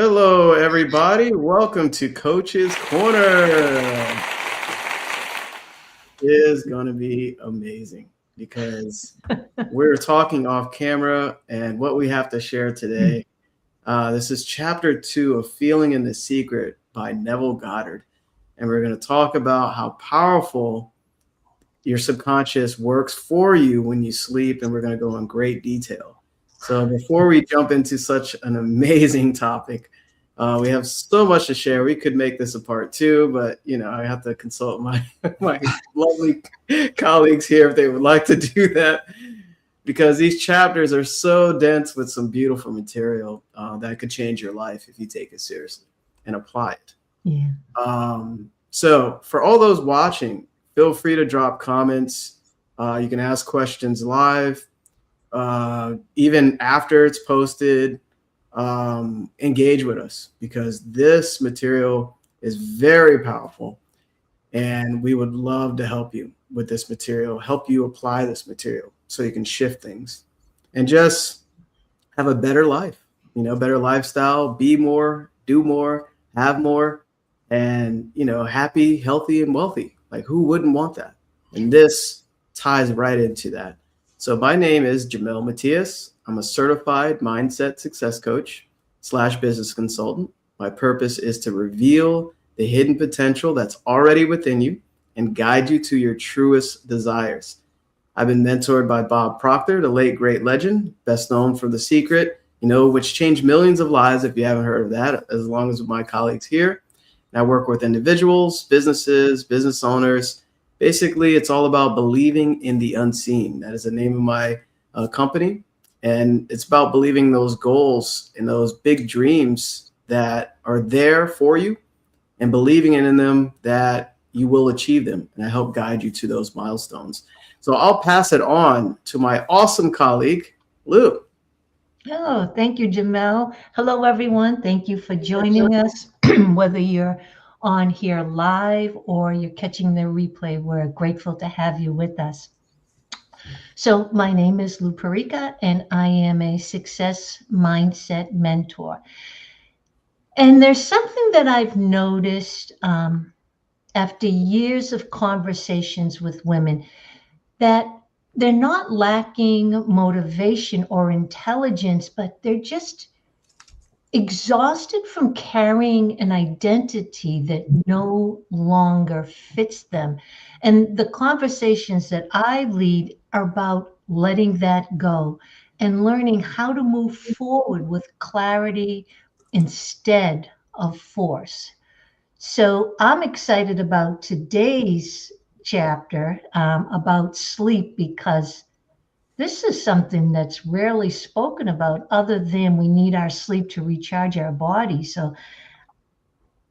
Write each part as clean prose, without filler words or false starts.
Hello, everybody. Welcome to Coach's Corner. It is going to be amazing because we're talking off camera and what we have to share today. This is chapter 2 of Feeling in the Secret by Neville Goddard. And we're going to talk about how powerful your subconscious works for you when you sleep. And we're going to go in great detail. So before we jump into such an amazing topic, we have so much to share. We could make this a part 2, but I have to consult my lovely colleagues here if they would like to do that, because these chapters are so dense with some beautiful material that could change your life if you take it seriously and apply it. Yeah. So for all those watching, feel free to drop comments. You can ask questions live, even after it's posted. Engage with us, because this material is very powerful and we would love to help you with this material, help you apply this material so you can shift things and just have a better life, better lifestyle, be more, do more, have more, and, happy, healthy, and wealthy. Like, who wouldn't want that? And this ties right into that. So my name is Jamel Matias. I'm a certified mindset success coach / business consultant. My purpose is to reveal the hidden potential that's already within you and guide you to your truest desires. I've been mentored by Bob Proctor, the late great legend, best known for The Secret, which changed millions of lives, if you haven't heard of that, as long as my colleagues here. And I work with individuals, businesses, business owners. Basically, it's all about believing in the unseen. That is the name of my company. And it's about believing those goals and those big dreams that are there for you and believing in them that you will achieve them. And I help guide you to those milestones. So I'll pass it on to my awesome colleague, Lou. Oh, thank you, Jamel. Hello, everyone. Thank you for joining us. Whether you're on here live or you're catching the replay, we're grateful to have you with us. So my name is Lou Perica, and I am a success mindset mentor. And there's something that I've noticed after years of conversations with women, that they're not lacking motivation or intelligence, but they're just exhausted from carrying an identity that no longer fits them. And the conversations that I lead are about letting that go and learning how to move forward with clarity instead of force. So I'm excited about today's chapter about sleep, because this is something that's rarely spoken about, other than we need our sleep to recharge our body. So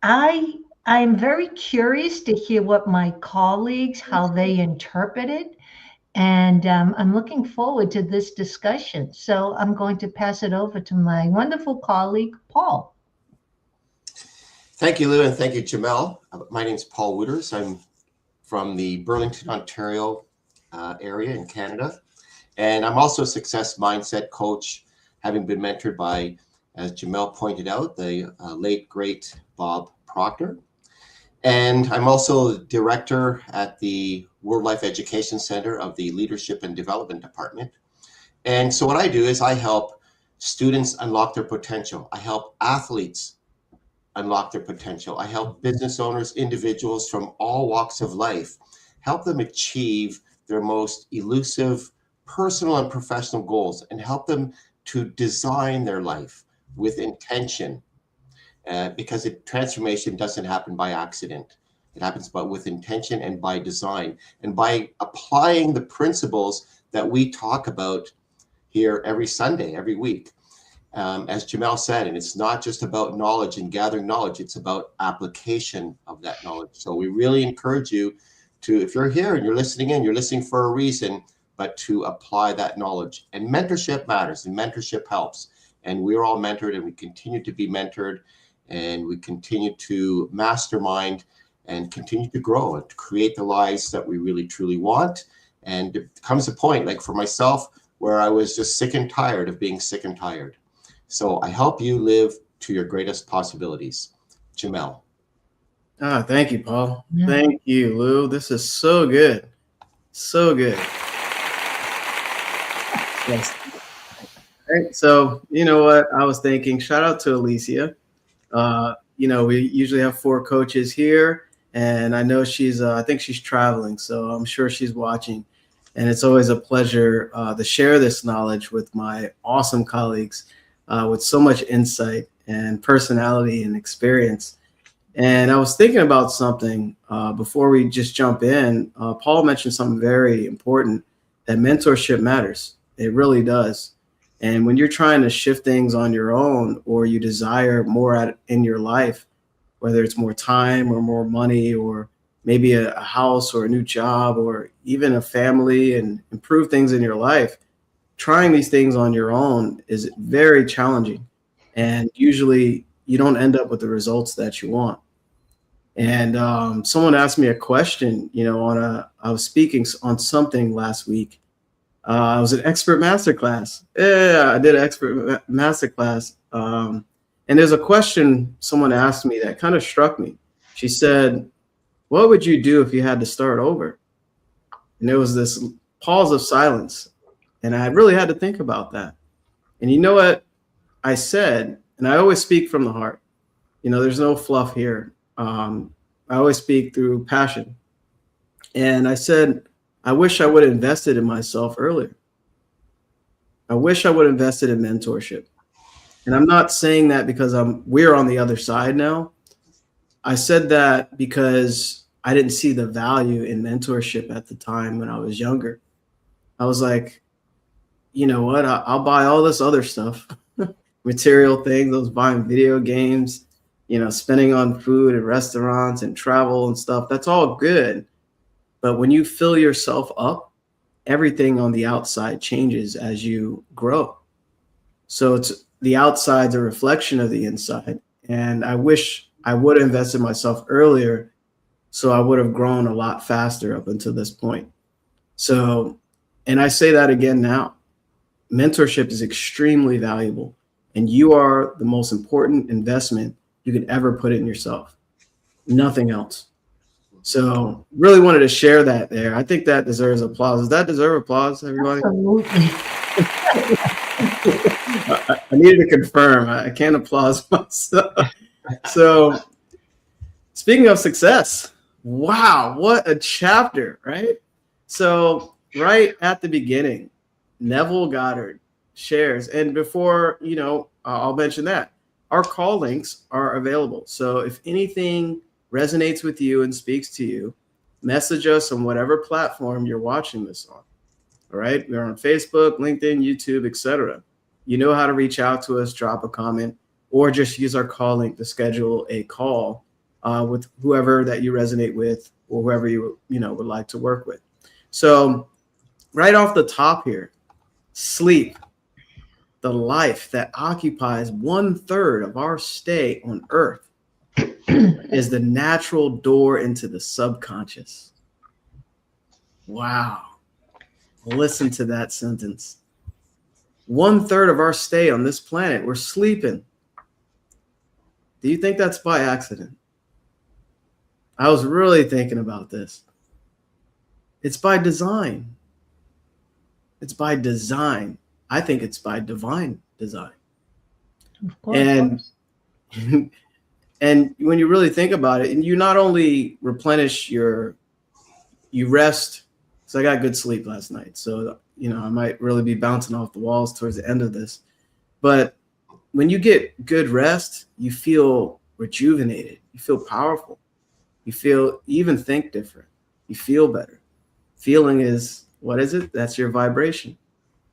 I'm very curious to hear what my colleagues, how they interpret it. And I'm looking forward to this discussion. So I'm going to pass it over to my wonderful colleague, Paul. Thank you, Lou, and thank you, Jamel. My name is Paul Wooters. I'm from the Burlington, Ontario area in Canada. And I'm also a success mindset coach, having been mentored by, as Jamel pointed out, the late, great Bob Proctor. And I'm also director at the World Life Education Center of the Leadership and Development Department. And so what I do is I help students unlock their potential. I help athletes unlock their potential. I help business owners, individuals from all walks of life, help them achieve their most elusive personal and professional goals, and help them to design their life with intention, because transformation doesn't happen by accident. It happens with intention and by design, and by applying the principles that we talk about here every Sunday, every week. As Jamel said, and it's not just about knowledge and gathering knowledge, it's about application of that knowledge. So we really encourage you to, if you're here and you're listening for a reason, but to apply that knowledge. And mentorship matters, and mentorship helps. And we're all mentored, and we continue to be mentored, and we continue to mastermind and continue to grow and to create the lives that we really, truly want. And there comes a point, like for myself, where I was just sick and tired of being sick and tired. So I help you live to your greatest possibilities. Jamel. Thank you, Paul. Yeah. Thank you, Lou. This is so good. So good. Yes. Right. So, you know what? I was thinking, shout out to Alicia. We usually have 4 coaches here, and I know I think she's traveling, so I'm sure she's watching. And it's always a pleasure to share this knowledge with my awesome colleagues with so much insight and personality and experience. And I was thinking about something before we just jump in. Paul mentioned something very important, that mentorship matters. It really does. And when you're trying to shift things on your own, or you desire more in your life, whether it's more time or more money, or maybe a house or a new job, or even a family, and improve things in your life, trying these things on your own is very challenging. And usually you don't end up with the results that you want. And someone asked me a question, I was speaking on something last week. I was an expert masterclass. Yeah, I did an expert masterclass. And there's a question someone asked me that kind of struck me. She said, "What would you do if you had to start over?" And there was this pause of silence. And I really had to think about that. And you know what I said? And I always speak from the heart. There's no fluff here. I always speak through passion. And I said, I wish I would have invested in myself earlier. I wish I would have invested in mentorship. And I'm not saying that because we're on the other side now. I said that because I didn't see the value in mentorship at the time when I was younger. I was like, you know what? I'll buy all this other stuff, material things. I was buying video games, spending on food and restaurants and travel and stuff. That's all good. But when you fill yourself up, everything on the outside changes as you grow. So it's the outside's a reflection of the inside. And I wish I would have invested in myself earlier, so I would have grown a lot faster up until this point. So, and I say that again now, mentorship is extremely valuable, and you are the most important investment you could ever put in yourself. Nothing else. So really wanted to share that there. I think that deserves applause. Does that deserve applause, everybody? Absolutely. I needed to confirm. I can't applaud myself. So speaking of success, wow, what a chapter, right? So right at the beginning, Neville Goddard shares, and before, I'll mention that our call links are available. So if anything resonates with you and speaks to you, message us on whatever platform you're watching this on. All right. We're on Facebook, LinkedIn, YouTube, etc. You know how to reach out to us, drop a comment, or just use our call link to schedule a call with whoever that you resonate with, or whoever you would like to work with. So right off the top here, sleep, the life that occupies 1/3 of our stay on Earth, is the natural door into the subconscious. Wow. Listen to that sentence. 1/3 of our stay on this planet, we're sleeping. Do you think that's by accident? I was really thinking about this. It's by design. It's by design. I think it's by divine design. Of course. And when you really think about it, and you not only replenish you rest. So I got good sleep last night. So, I might really be bouncing off the walls towards the end of this. But when you get good rest, you feel rejuvenated. You feel powerful. You even think different. You feel better. Feeling is, what is it? That's your vibration.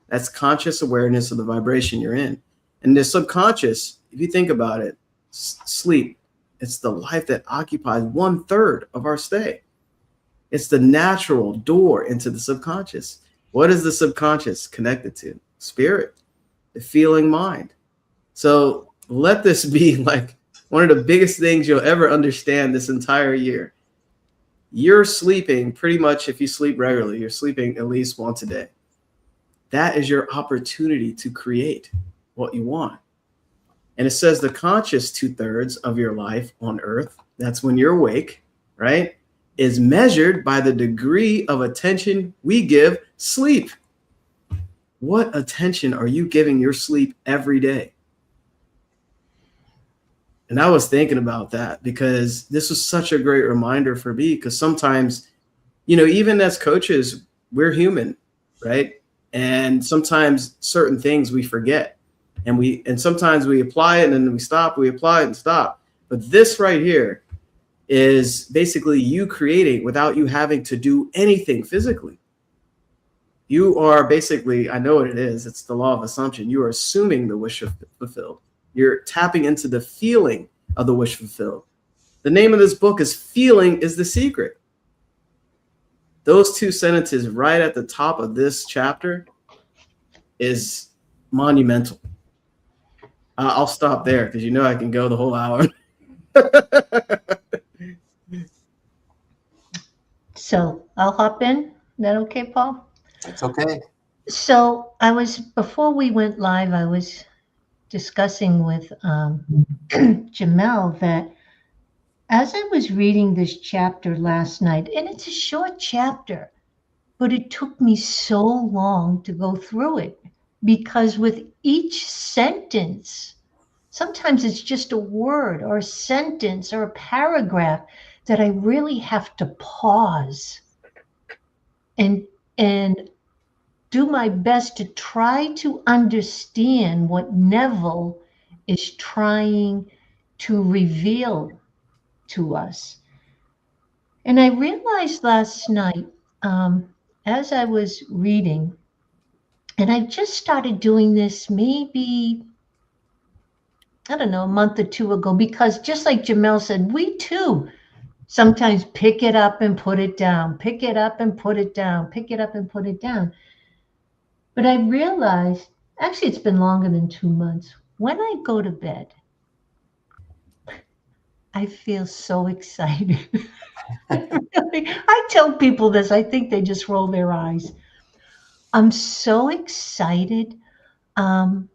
That's conscious awareness of the vibration you're in. And the subconscious, if you think about it, sleep, it's the life that occupies 1/3 of our stay. It's the natural door into the subconscious. What is the subconscious connected to? Spirit, the feeling mind. So let this be like one of the biggest things you'll ever understand this entire year. You're sleeping pretty much, if you sleep regularly, you're sleeping at least once a day. That is your opportunity to create what you want. And it says the conscious 2/3 of your life on earth, that's when you're awake, right, is measured by the degree of attention we give sleep. What attention are you giving your sleep every day? And I was thinking about that because this was such a great reminder for me, because sometimes, even as coaches, we're human, right? And sometimes certain things we forget, and sometimes we apply it and then we stop, we apply it and stop. But this right here is basically you creating without you having to do anything physically. You are basically, I know what it is, it's the law of assumption. You are assuming the wish fulfilled. You're tapping into the feeling of the wish fulfilled. The name of this book is Feeling is the Secret. Those two sentences right at the top of this chapter is monumental. I'll stop there because I can go the whole hour. So I'll hop in. Is that okay, Paul? It's okay. So before we went live, I was discussing with Jamel that as I was reading this chapter last night, and it's a short chapter, but it took me so long to go through it, because with each sentence, sometimes it's just a word or a sentence or a paragraph that I really have to pause and do my best to try to understand what Neville is trying to reveal to us. And I realized last night, as I was reading, and I just started doing this maybe, I don't know, a month or two ago, because just like Jamel said, we too sometimes pick it up and put it down, pick it up and put it down, pick it up and put it down. But I realized, actually, it's been longer than 2 months. When I go to bed, I feel so excited. I tell people this, I think they just roll their eyes. I'm so excited. And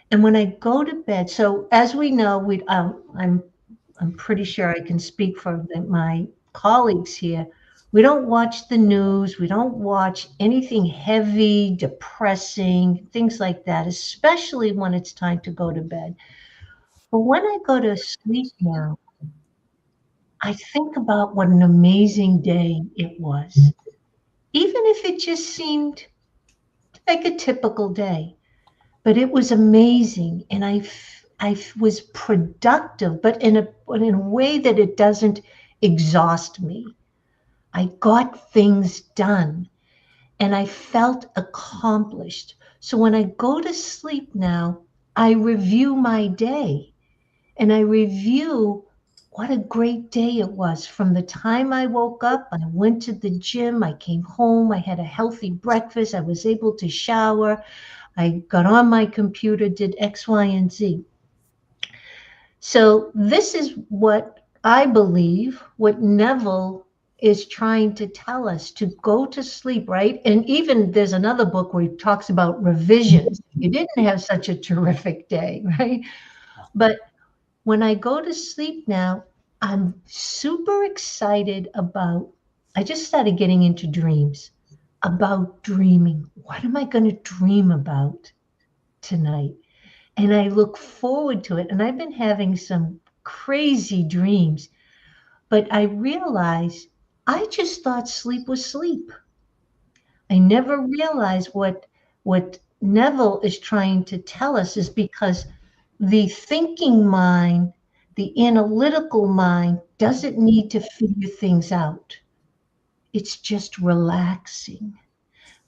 when I go to bed, so as we know, I'm pretty sure I can speak for my colleagues here. We don't watch the news. We don't watch anything heavy, depressing, things like that, especially when it's time to go to bed. But when I go to sleep now, I think about what an amazing day it was. Even if it just seemed like a typical day, but it was amazing. And I was productive, but in a way that it doesn't exhaust me. I got things done and I felt accomplished. So when I go to sleep now, I review my day and I review what a great day it was. From the time I woke up, I went to the gym, I came home, I had a healthy breakfast, I was able to shower, I got on my computer, did X, Y, and Z. So this is what I believe, what Neville is trying to tell us, to go to sleep, right? And even there's another book where he talks about revisions. You didn't have such a terrific day, right? But when I go to sleep now, I'm super excited about, I just started getting into dreams, about dreaming. What am I going to dream about tonight? And I look forward to it. And I've been having some crazy dreams, but I realized I just thought sleep was sleep. I never realized what Neville is trying to tell us is because the thinking mind, the analytical mind, doesn't need to figure things out. It's just relaxing,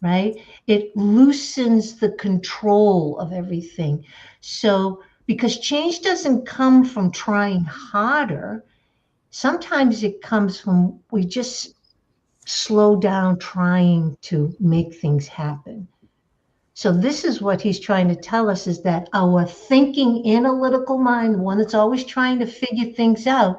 right? It loosens the control of everything. So, because change doesn't come from trying harder, sometimes it comes from we just slow down trying to make things happen. So this is what he's trying to tell us, is that our thinking analytical mind, the one that's always trying to figure things out,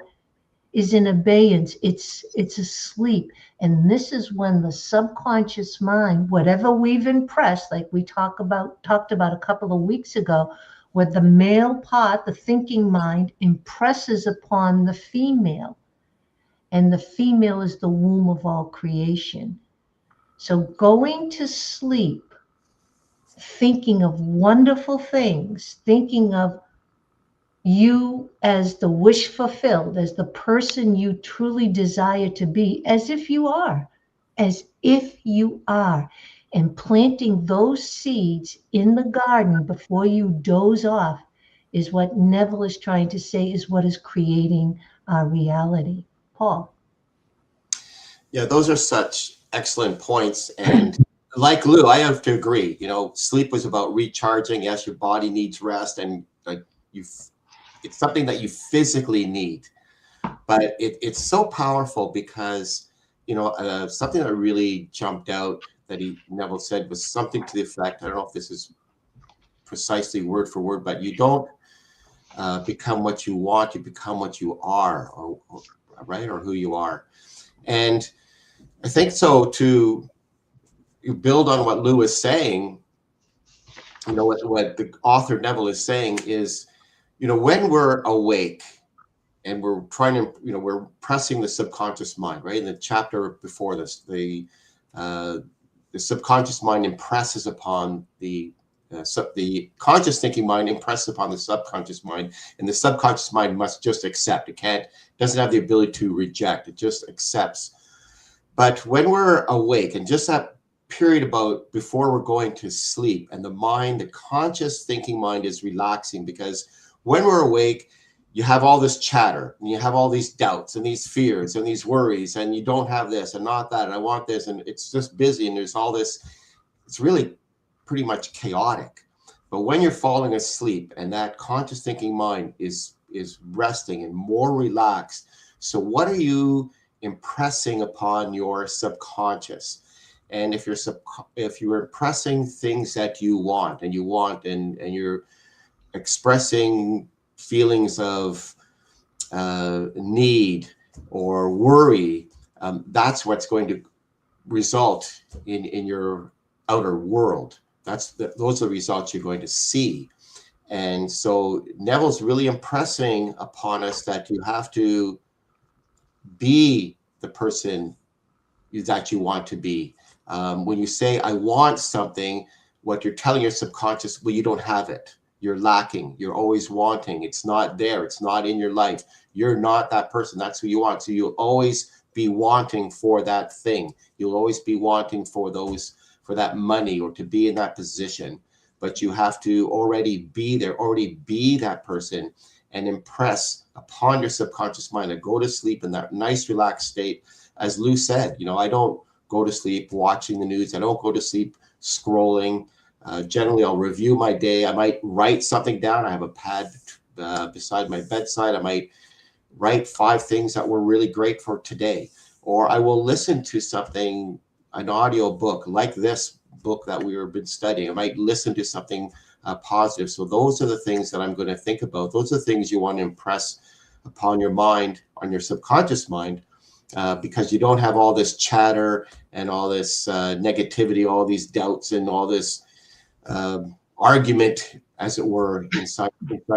is in abeyance. It's asleep. And this is when the subconscious mind, whatever we've impressed, like we talked about a couple of weeks ago, where the male part, the thinking mind, impresses upon the female. And the female is the womb of all creation. So going to sleep, thinking of wonderful things, thinking of you as the wish fulfilled, as the person you truly desire to be, as if you are, and planting those seeds in the garden before you doze off is what Neville is trying to say is what is creating our reality. Paul. Yeah, those are such excellent points. And like Lou, I have to agree. Sleep was about recharging. Yes, your body needs rest, and it's something that you physically need. But it's so powerful because something that really jumped out that Neville said was something to the effect. I don't know if this is precisely word for word, but you don't become what you want. You become what you are, or who you are. And I think so to build on what Lou is saying, what the author Neville is saying is, when we're awake and we're trying to, we're pressing the subconscious mind, right? In the chapter before this, the subconscious mind impresses upon the conscious thinking mind impresses upon the subconscious mind, and the subconscious mind must just accept. Doesn't have the ability to reject. It just accepts. But when we're awake, and just that period about before we're going to sleep, and the conscious thinking mind is relaxing, because when we're awake, you have all this chatter, and you have all these doubts and these fears and these worries, and you don't have this and not that, and I want this, and it's just busy, and there's all this. It's really pretty much chaotic. But when you're falling asleep and that conscious thinking mind is resting and more relaxed, so what are you impressing upon your subconscious? And if you're impressing things that you want and you're expressing feelings of need or worry, that's what's going to result in your outer world. Those are the results you're going to see. And so Neville's really impressing upon us that you have to be the person that you want to be. When you say, I want something, what you're telling your subconscious, well, you don't have it. You're lacking. You're always wanting. It's not there. It's not in your life. You're not that person. That's who you want. So you'll always be wanting for that thing. You'll always be wanting for that money or to be in that position. But you have to already be there, already be that person, and impress upon your subconscious mind and go to sleep in that nice relaxed state. As Lou said, I don't go to sleep watching the news. I don't go to sleep scrolling. Generally, I'll review my day. I might write something down. I have a pad beside my bedside. I might write 5 things that were really great for today. Or I will listen to something, an audio book like this book that we've been studying. I might listen to something positive. So those are the things that I'm going to think about. Those are the things you want to impress upon your mind, on your subconscious mind, because you don't have all this chatter and all this negativity, all these doubts and all this argument, as it were, inside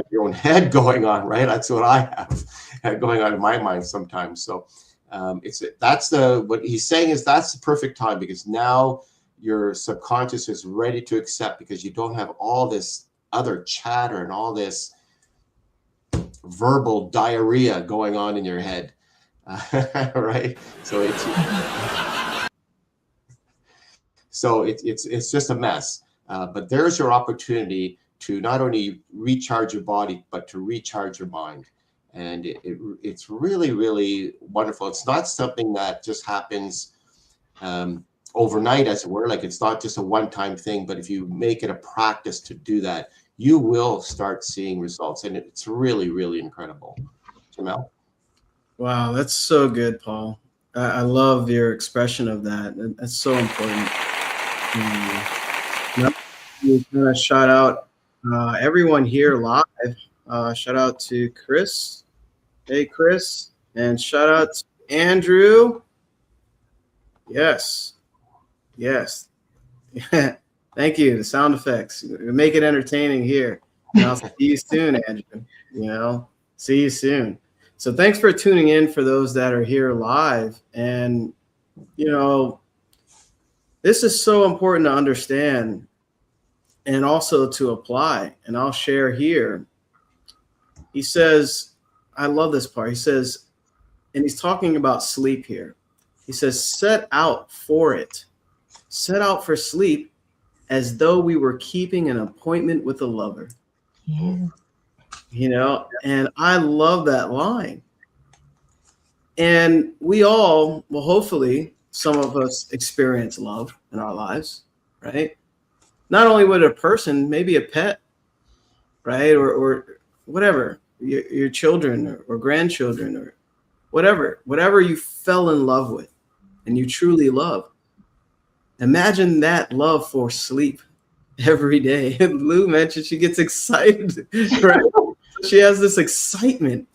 your own head going on, right? That's what I have going on in my mind sometimes. So what he's saying is that's the perfect time, because now your subconscious is ready to accept, because you don't have all this other chatter and all this verbal diarrhea going on in your head, right? So it's just a mess. But there's your opportunity to not only recharge your body, but to recharge your mind. And it's really, really wonderful. It's not something that just happens overnight, as it were. Like, it's not just a one-time thing, but if you make it a practice to do that, you will start seeing results. And it's really, really incredible. Jamel? Wow, that's so good, Paul. I love your expression of that. That's so important. We kind of shout out everyone here live. Shout out to Chris. Hey, Chris. And shout out to Andrew. Yes. Thank you. The sound effects. We make it entertaining here. And I'll see you soon, Andrew. See you soon. So thanks for tuning in for those that are here live. And, this is so important to understand and also to apply. And I'll share here. He says, I love this part. He says, and he's talking about sleep here. He says, set out for it. Set out for sleep as though we were keeping an appointment with a lover. Yeah. And I love that line. And we all, well, hopefully some of us experience love in our lives, right? Not only with a person, maybe a pet, right? Or whatever, your children or grandchildren or whatever you fell in love with and you truly love. Imagine that love for sleep every day. Lou mentioned she gets excited, right? She has this excitement.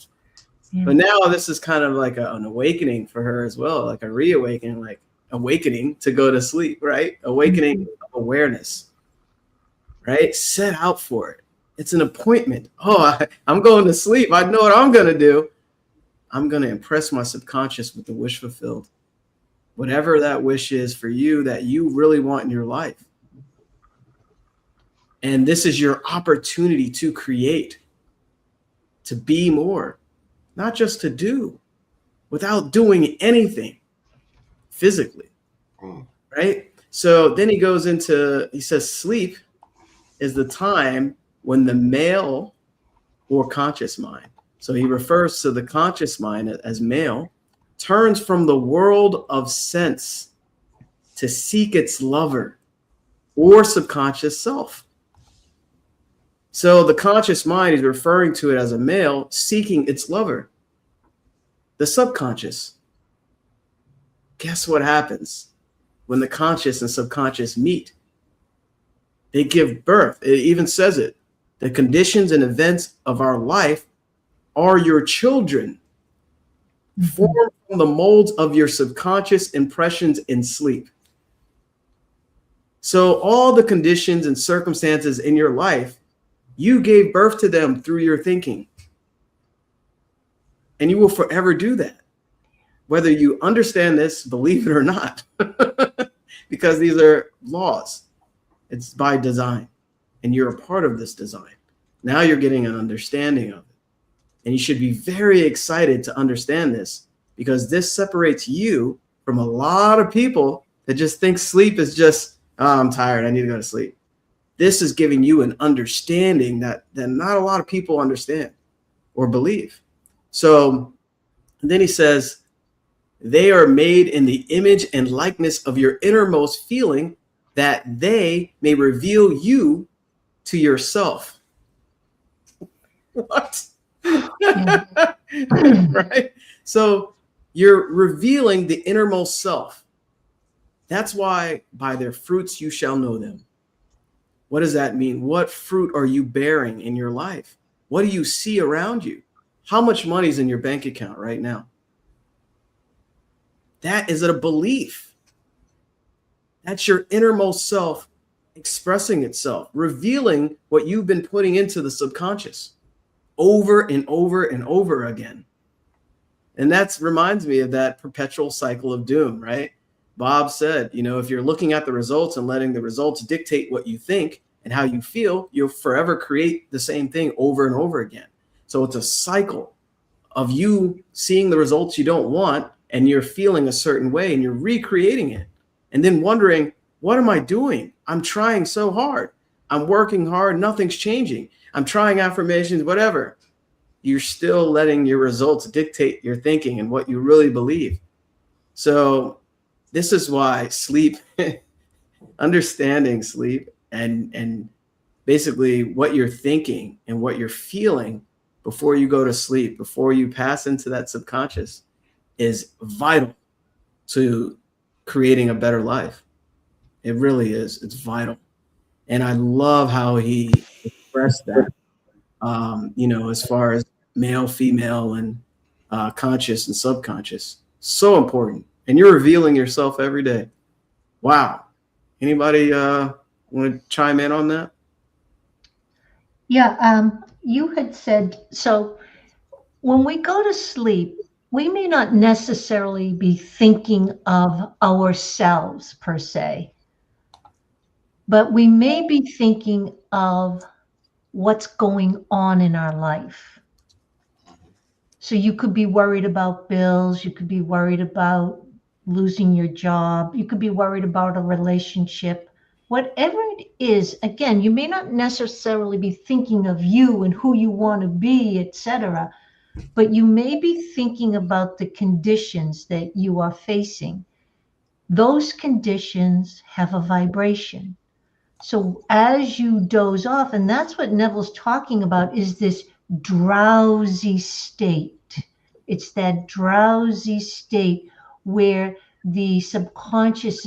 Yeah. But now this is kind of like an awakening for her as well, like a reawakening, like awakening to go to sleep, right? Awakening of awareness, right? Set out for it. It's an appointment. Oh, I'm going to sleep. I know what I'm going to do. I'm going to impress my subconscious with the wish fulfilled. Whatever that wish is for you that you really want in your life. And this is your opportunity to create, to be more, not just to do, without doing anything physically, right? So then he goes into, he says, sleep is the time when the male or conscious mind, so he refers to the conscious mind as male, turns from the world of sense to seek its lover or subconscious self. So the conscious mind is referring to it as a male seeking its lover, the subconscious. Guess what happens when the conscious and subconscious meet? They give birth. It even says it. The conditions and events of our life are your children, formed from the molds of your subconscious impressions in sleep. So all the conditions and circumstances in your life, you gave birth to them through your thinking. And you will forever do that, whether you understand this, believe it or not, because these are laws. It's by design, and you're a part of this design. Now you're getting an understanding of it. And you should be very excited to understand this, because this separates you from a lot of people that just think sleep is just, oh, I'm tired, I need to go to sleep. This is giving you an understanding that not a lot of people understand or believe. So then he says, they are made in the image and likeness of your innermost feeling, that they may reveal you to yourself. What? Right? So you're revealing the innermost self. That's why by their fruits you shall know them. What does that mean? What fruit are you bearing in your life? What do you see around you? How much money is in your bank account right now? That is a belief. That's your innermost self expressing itself, revealing what you've been putting into the subconscious over and over and over again. And that reminds me of that perpetual cycle of doom, right? Bob said, if you're looking at the results and letting the results dictate what you think and how you feel, you'll forever create the same thing over and over again. So it's a cycle of you seeing the results you don't want, and you're feeling a certain way and you're recreating it. And then wondering, what am I doing? I'm trying so hard. I'm working hard. Nothing's changing. I'm trying affirmations, whatever. You're still letting your results dictate your thinking and what you really believe. So this is why sleep, understanding sleep and basically what you're thinking and what you're feeling before you go to sleep, before you pass into that subconscious, is vital to creating a better life. It really is. It's vital. And I love how he expressed that, as far as male, female, and conscious and subconscious. So important. And you're revealing yourself every day. Wow. Anybody want to chime in on that? Yeah, you had said, so when we go to sleep, we may not necessarily be thinking of ourselves per se, but we may be thinking of what's going on in our life. So you could be worried about bills, you could be worried about losing your job, you could be worried about a relationship. Whatever it is, again, you may not necessarily be thinking of you and who you want to be, etc., but you may be thinking about the conditions that you are facing. Those conditions have a vibration. So as you doze off, and that's what Neville's talking about, is this drowsy state. It's that drowsy state where the subconscious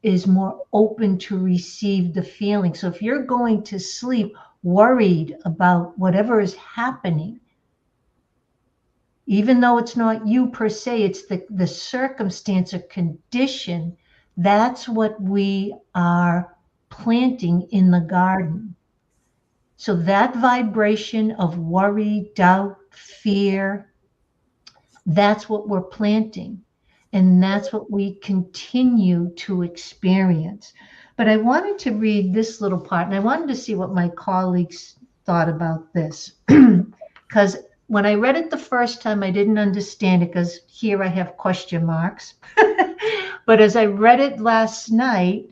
is more open to receive the feeling. So if you're going to sleep worried about whatever is happening, even though it's not you per se, it's the circumstance or condition, that's what we are planting in the garden. So that vibration of worry, doubt, fear, that's what we're planting. And that's what we continue to experience. But I wanted to read this little part, and I wanted to see what my colleagues thought about this. Because when I read it the first time, I didn't understand it because here I have question marks. But as I read it last night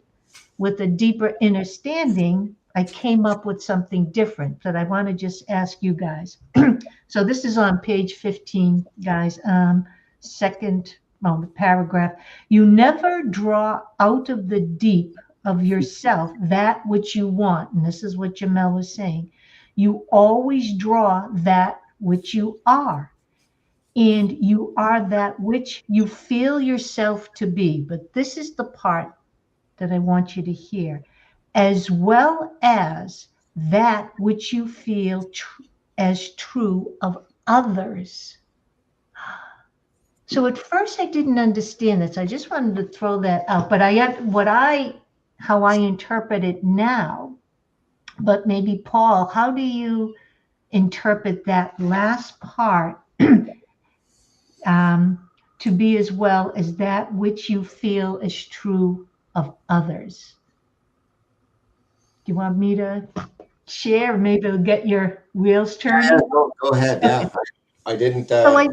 with a deeper understanding, I came up with something different that I want to just ask you guys. So this is on page 15, guys. Second paragraph. You never draw out of the deep of yourself that which you want. And this is what Jamel was saying. You always draw that which you are. And you are that which you feel yourself to be. But this is the part that I want you to hear, as well as that which you feel as true of others. So at first I didn't understand this. I just wanted to throw that out. But how I interpret it now. But maybe Paul, how do you interpret that last part? To be as well as that which you feel is true of others. Do you want me to share? Maybe it'll get your wheels turning. Go ahead. Yeah, I didn't. So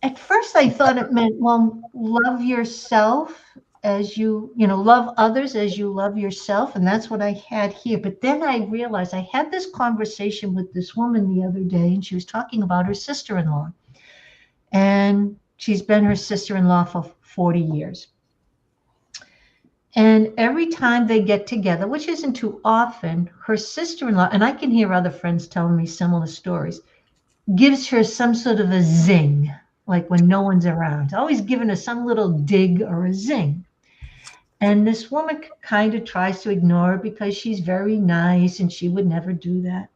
at first I thought it meant, well, love yourself as love others as you love yourself. And that's what I had here. But then I realized I had this conversation with this woman the other day, and she was talking about her sister-in-law. And she's been her sister-in-law for 40 years. And every time they get together, which isn't too often, her sister-in-law, and I can hear other friends telling me similar stories, gives her some sort of a zing, like when no one's around, always giving her some little dig or a zing. And this woman kind of tries to ignore it because she's very nice and she would never do that.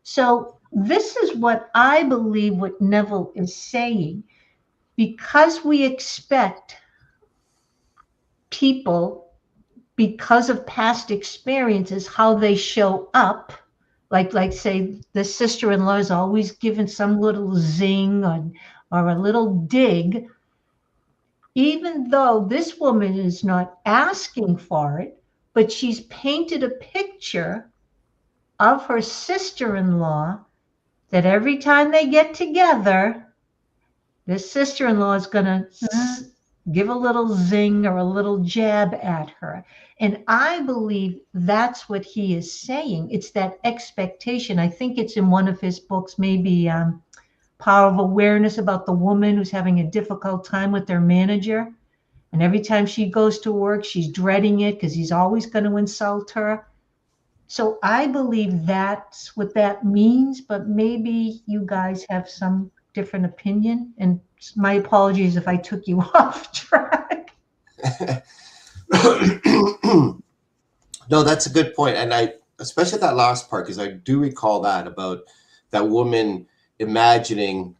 So this is what I believe what Neville is saying. Because we expect people, because of past experiences, how they show up, like say the sister-in-law is always given some little zing or a little dig, even though this woman is not asking for it, but she's painted a picture of her sister-in-law that every time they get together, this sister-in-law is going to give a little zing or a little jab at her. And I believe that's what he is saying. It's that expectation. I think it's in one of his books, maybe Power of Awareness, about the woman who's having a difficult time with their manager. And every time she goes to work, she's dreading it because he's always going to insult her. So I believe that's what that means, but maybe you guys have some different opinion. And my apologies if I took you off track. No, that's a good point. And I, especially that last part, because I do recall that about that woman imagining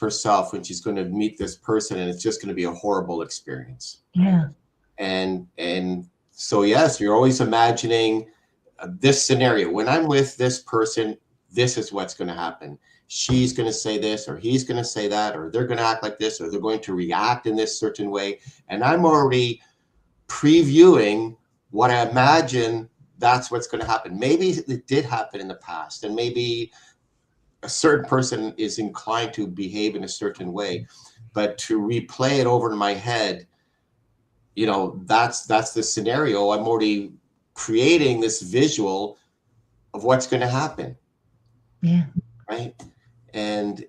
herself when she's going to meet this person and it's just going to be a horrible experience. Yeah. And so, yes, you're always imagining this scenario, when I'm with this person, this is what's going to happen. She's going to say this, or he's going to say that, or they're going to act like this, or they're going to react in this certain way. And I'm already previewing what I imagine that's what's going to happen. Maybe it did happen in the past, and maybe a certain person is inclined to behave in a certain way, but to replay it over in my head, you know, that's the scenario. I'm already creating this visual of what's going to happen. Yeah. Right. And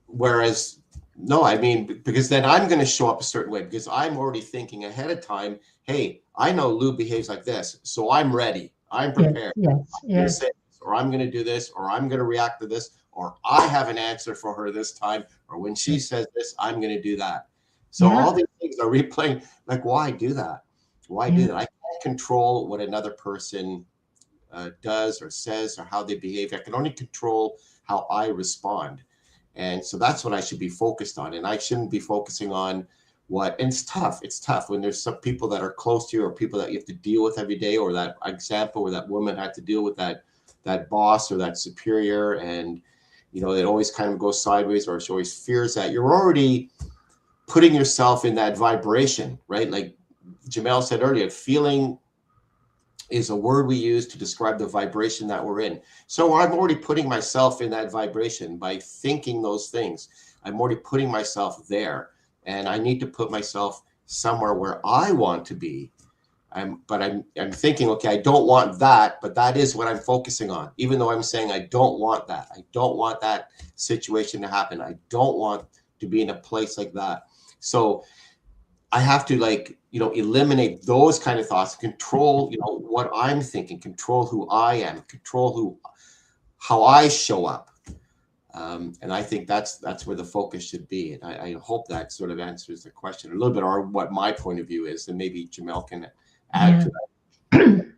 whereas, no, I mean, because then I'm going to show up a certain way, because I'm already thinking ahead of time, hey, I know Lou behaves like this, so I'm ready. I'm prepared. Yes. I'm going to say this, or I'm going to do this, or I'm going to react to this, or I have an answer for her this time, or when she says this, I'm going to do that. So all these things are replaying. Like, why do that? Why do that? I can't control what another person does or says or how they behave. I can only control how I respond. And so that's what I should be focused on. And I shouldn't be focusing on what, and it's tough. It's tough when there's some people that are close to you, or people that you have to deal with every day, or that example where that woman had to deal with that boss or that superior, and you know, it always kind of goes sideways, or she always fears that. You're already putting yourself in that vibration, right? Like Jamel said earlier, feeling is a word we use to describe the vibration that we're in. So I'm already putting myself in that vibration by thinking those things. I'm already putting myself there, and I need to put myself somewhere where I want to be. I'm thinking, okay, I don't want that, but that is what I'm focusing on. Even though I'm saying I don't want that. I don't want that situation to happen. I don't want to be in a place like that. So I have to, like, you know, eliminate those kind of thoughts, control, you know, what I'm thinking, control who I am, control how I show up. And I think that's where the focus should be. And I hope that sort of answers the question a little bit, or what my point of view is, and maybe Jamel can add to that.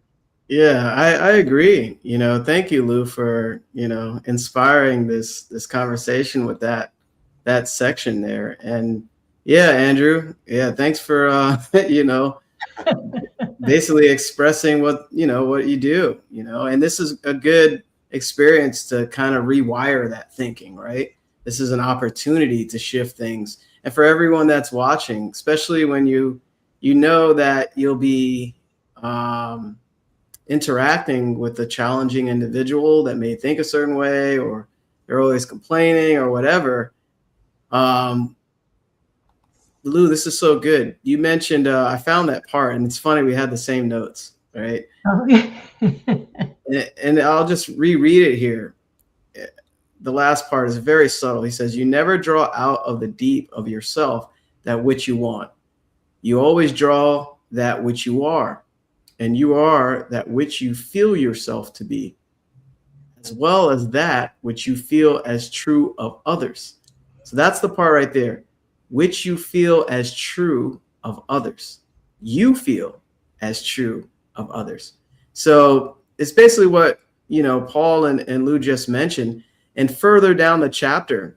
Yeah, I agree. You know, thank you, Lou, for, you know, inspiring this conversation with that section there. And yeah, Andrew, yeah, thanks for you know, basically expressing what you do, you know, and this is a good experience to kind of rewire that thinking, right? This is an opportunity to shift things. And for everyone that's watching, especially when you know that you'll be interacting with a challenging individual that may think a certain way, or they're always complaining or whatever. Lou, this is so good. You mentioned, I found that part, and it's funny, we had the same notes, right? Oh, yeah. And I'll just reread it here. The last part is very subtle. He says, you never draw out of the deep of yourself that which you want. You always draw that which you are, and you are that which you feel yourself to be, as well as that which you feel as true of others. So that's the part right there. Which you feel as true of others. You feel as true of others. So it's basically what, you know, Paul and Lou just mentioned. And further down the chapter,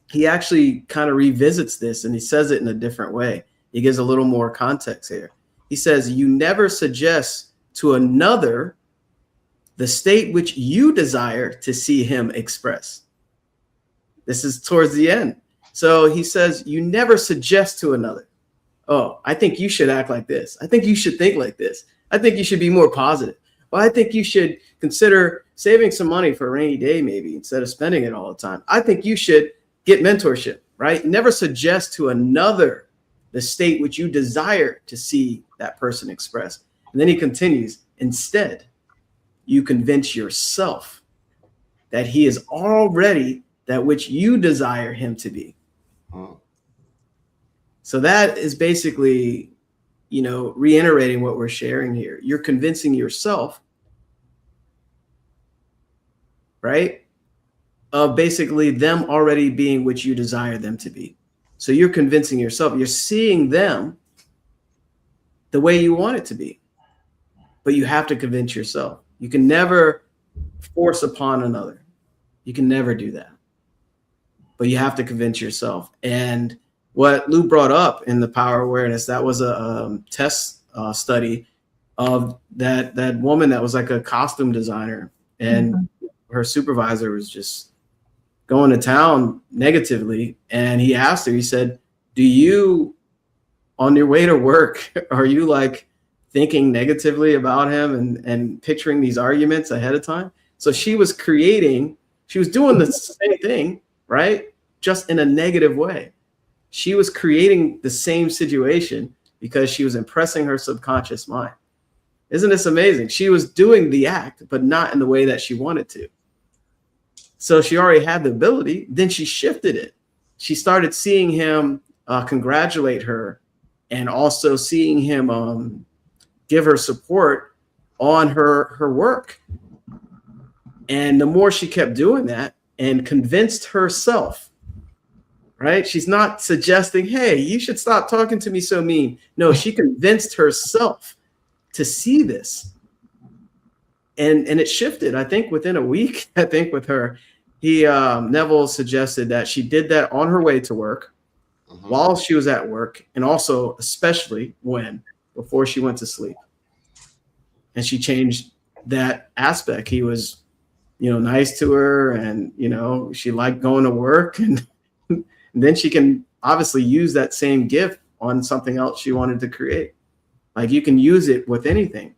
he actually kind of revisits this, and he says it in a different way. He gives a little more context here. He says, you never suggest to another the state which you desire to see him express. This is towards the end. So he says, you never suggest to another, oh, I think you should act like this. I think you should think like this. I think you should be more positive. Well, I think you should consider saving some money for a rainy day, maybe, instead of spending it all the time. I think you should get mentorship, right? Never suggest to another the state which you desire to see that person express. And then he continues, instead, you convince yourself that he is already that which you desire him to be. So that is basically, you know, reiterating what we're sharing here. You're convincing yourself, right, of basically them already being what you desire them to be. So you're convincing yourself, you're seeing them the way you want it to be, but you have to convince yourself. You can never force upon another. You can never do that, but you have to convince yourself. And what Lou brought up in the power awareness, that was a test study of that woman that was like a costume designer, and her supervisor was just going to town negatively. And he asked her, he said, do you, on your way to work, are you like thinking negatively about him and picturing these arguments ahead of time? So she was doing the same thing, right? Just in a negative way. She was creating the same situation because she was impressing her subconscious mind. Isn't this amazing? She was doing the act, but not in the way that she wanted to. So she already had the ability. Then she shifted it. She started seeing him congratulate her, and also seeing him give her support on her work. And the more she kept doing that and convinced herself, right? She's not suggesting, hey, you should stop talking to me so mean. No, she convinced herself to see this. And it shifted, I think, within a week, I think, with her. Neville suggested that she did that on her way to work, while she was at work, and also especially before she went to sleep. And she changed that aspect. He was, nice to her, and, she liked going to work, and then she can obviously use that same gift on something else she wanted to create. Like, you can use it with anything,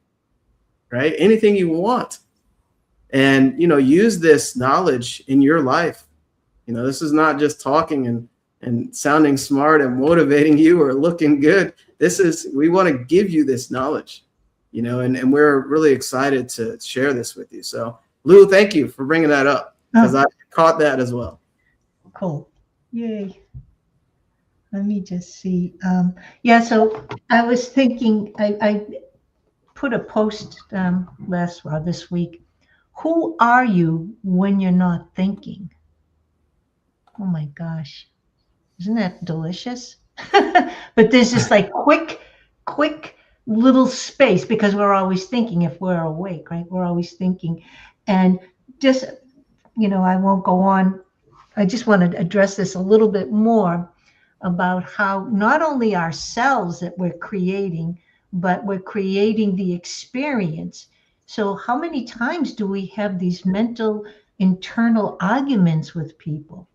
right? Anything you want. And, use this knowledge in your life. This is not just talking and sounding smart and motivating you or looking good. We want to give you this knowledge, and we're really excited to share this with you. So, Lou, thank you for bringing that up, because I caught that as well. Cool. Yay. Let me just see. So I was thinking, I put a post this week. Who are you when you're not thinking? Oh my gosh. Isn't that delicious? But there's just like quick little space, because we're always thinking if we're awake, right? We're always thinking. And just, I won't go on. I just want to address this a little bit more about how not only ourselves that we're creating, but we're creating the experience. So how many times do we have these mental internal arguments with people?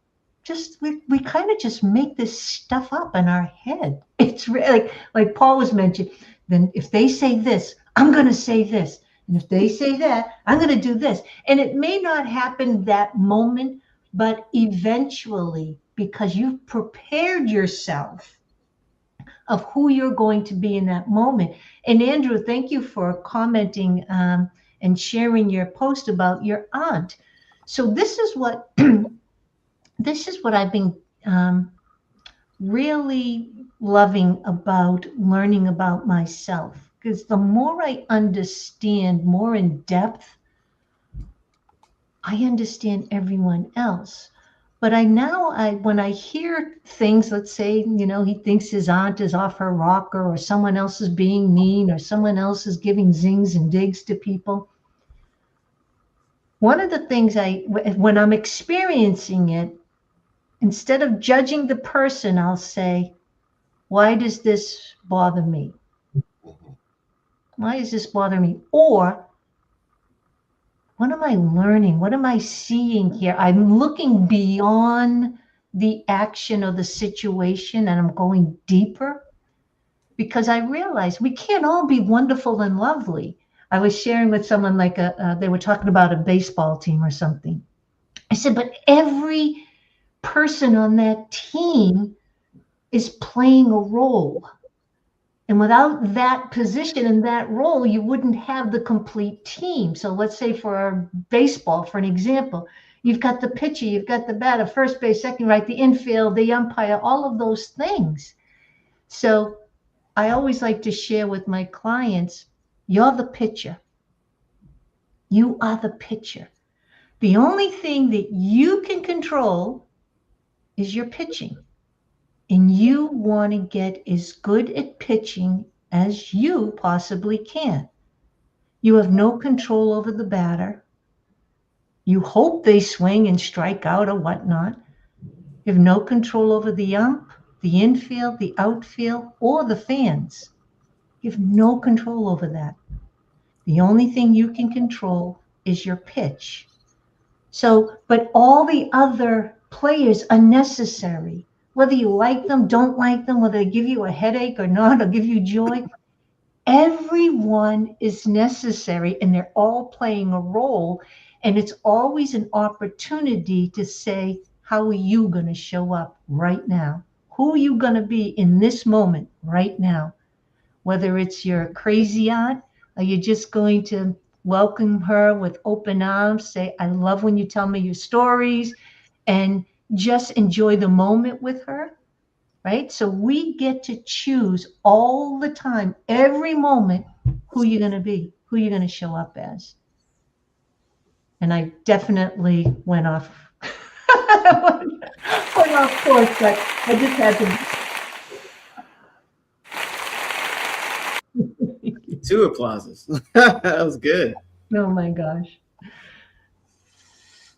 We kind of just make this stuff up in our head. It's really like Paul was mentioning. Then if they say this, I'm going to say this. And if they say that, I'm going to do this. And it may not happen that moment, but eventually, because you've prepared yourself of who you're going to be in that moment. And Andrew, thank you for commenting and sharing your post about your aunt. So this is what I've been really loving about learning about myself, because the more I understand more in depth, I understand everyone else. But when I hear things, let's say, he thinks his aunt is off her rocker, or someone else is being mean, or someone else is giving zings and digs to people. One of the things when I'm experiencing it, instead of judging the person, I'll say, why does this bother me? Why does this bother me? Or, what am I learning? What am I seeing here? I'm looking beyond the action of the situation, and I'm going deeper, because I realize we can't all be wonderful and lovely. I was sharing with someone they were talking about a baseball team or something. I said, but every person on that team is playing a role. And without that position and that role, you wouldn't have the complete team. So let's say for our baseball, for an example, you've got the pitcher, you've got the batter, first base, second, right, the infield, the umpire, all of those things. So I always like to share with my clients, you're the pitcher. You are the pitcher. The only thing that you can control is your pitching. And you want to get as good at pitching as you possibly can. You have no control over the batter. You hope they swing and strike out or whatnot. You have no control over the ump, the infield, the outfield, or the fans. You have no control over that. The only thing you can control is your pitch. So, but all the other players are necessary. Whether you like them, don't like them, whether they give you a headache or not, or give you joy, everyone is necessary and they're all playing a role. And it's always an opportunity to say, how are you going to show up right now? Who are you going to be in this moment right now? Whether it's your crazy aunt, are you just going to welcome her with open arms, say, I love when you tell me your stories, and just enjoy the moment with her, right? So we get to choose all the time, every moment, who you're going to be, who you're going to show up as. And I definitely went off, went off course, but I just had to. 2 applauses. That was good. Oh my gosh.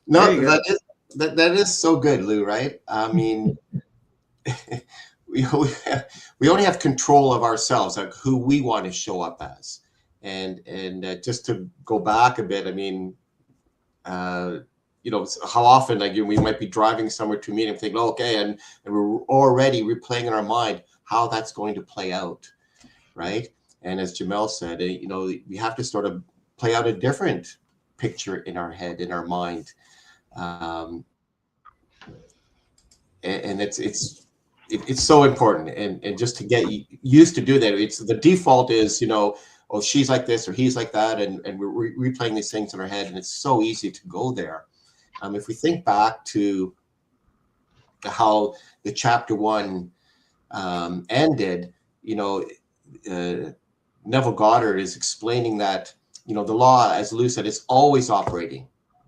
No, There you go. that is so good, Lou, right? I mean, we only have control of ourselves, like who we want to show up as. And just to go back a bit, I mean, you know, how often, like, we might be driving somewhere to a meeting, thinking, oh, okay, and we're already replaying in our mind how that's going to play out, right? And as Jamel said, you know, we have to sort of play out a different picture in our head, in our mind, and it's so important, and just to get used to do that. It's the default is, you know, oh, she's like this or he's like that, and we're replaying these things in our head, and it's so easy to go there. If we think back to how the chapter 1 ended, you know, Neville Goddard is explaining that, you know, the law, as Lou said, is always operating.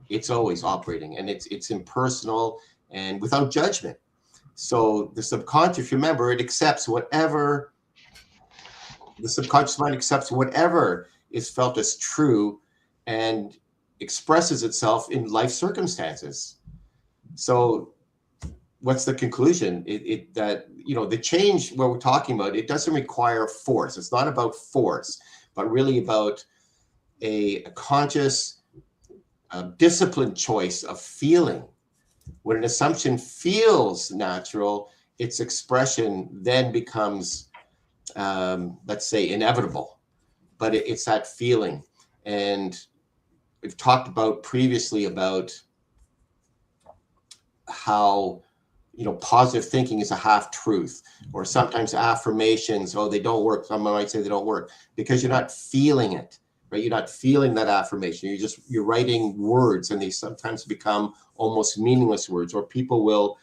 It's always operating, and it's impersonal and without judgment. So the subconscious, remember, it accepts whatever, the subconscious mind accepts whatever is felt as true and expresses itself in life circumstances. So what's the conclusion? That, you know, the change, what we're talking about, it doesn't require force. It's not about force, but really about a conscious, disciplined choice of feeling. When an assumption feels natural, its expression then becomes, let's say, inevitable. But it's that feeling. And we've talked about previously about how, you know, positive thinking is a half truth, or sometimes affirmations, oh, they don't work. Someone might say they don't work because you're not feeling it, right? You're not feeling that affirmation. You're writing words, and they sometimes become almost meaningless words. Or people will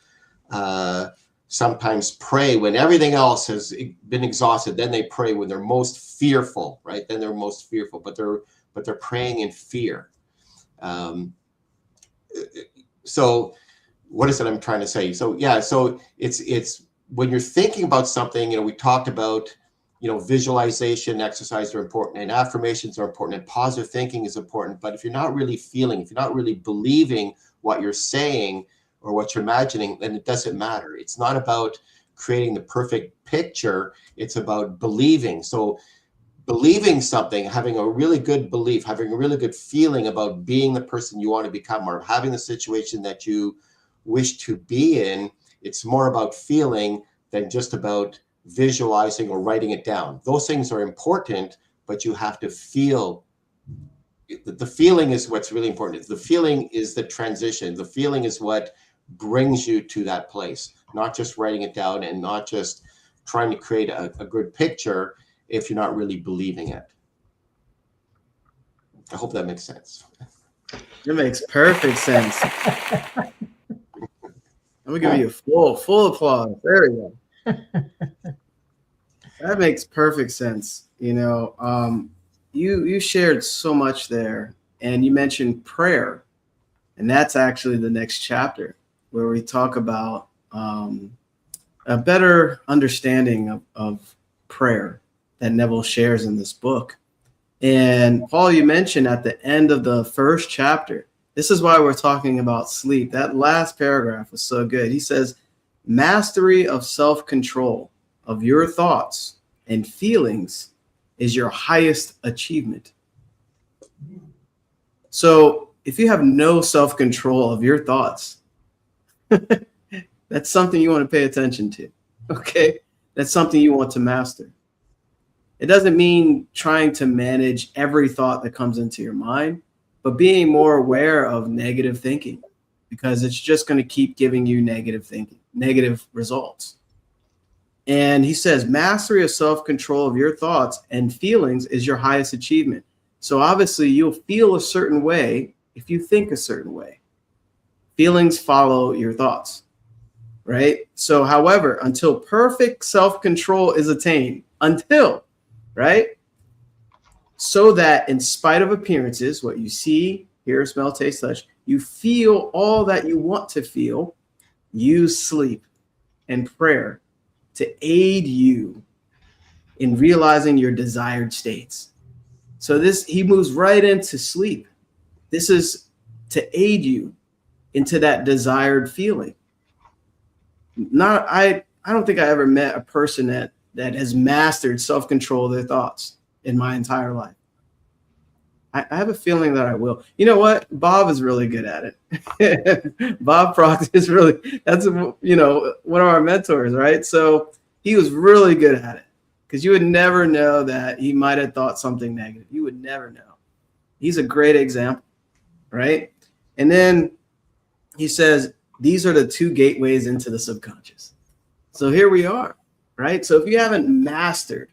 sometimes pray when everything else has been exhausted. Then they pray when they're most fearful, right? Then they're most fearful, but they're praying in fear. So what is it I'm trying to say? So yeah, so it's when you're thinking about something, you know, we talked about, you know, visualization exercises are important, and affirmations are important, and positive thinking is important. But if you're not really feeling, if you're not really believing what you're saying or what you're imagining, then it doesn't matter. It's not about creating the perfect picture. It's about believing. So believing something, having a really good belief, having a really good feeling about being the person you want to become, or having the situation that you wish to be in, it's more about feeling than just about visualizing or writing it down. Those things are important, but you have to feel. The feeling is what's really important. The feeling is the transition. The feeling is what brings you to that place, not just writing it down and not just trying to create a good picture if you're not really believing it. I hope that makes sense. It makes perfect sense. I'm gonna give you a full applause. There we go. That makes perfect sense. You know, you shared so much there, and you mentioned prayer, and that's actually the next chapter where we talk about a better understanding of prayer that Neville shares in this book. And Paul, you mentioned at the end of the first chapter, this is why we're talking about sleep. That last paragraph was so good. He says, mastery of self-control of your thoughts and feelings is your highest achievement. So if you have no self-control of your thoughts, that's something you want to pay attention to. Okay. That's something you want to master. It doesn't mean trying to manage every thought that comes into your mind, but being more aware of negative thinking, because it's just going to keep giving you negative thinking, negative results. And he says, mastery of self-control of your thoughts and feelings is your highest achievement. So obviously you'll feel a certain way if you think a certain way. Feelings follow your thoughts, right? So, however, until perfect self-control is attained, right? So that in spite of appearances, what you see, hear, smell, taste, touch, you feel all that you want to feel, use sleep and prayer to aid you in realizing your desired states. So he moves right into sleep. This is to aid you into that desired feeling. I don't think I ever met a person that has mastered self-control of their thoughts in my entire life. I have a feeling that I will. You know what? Bob is really good at it. Bob Proctor is that's one of our mentors, right? So he was really good at it, because you would never know that he might have thought something negative. You would never know. He's a great example, right? And then he says, these are the two gateways into the subconscious. So here we are, right? So if you haven't mastered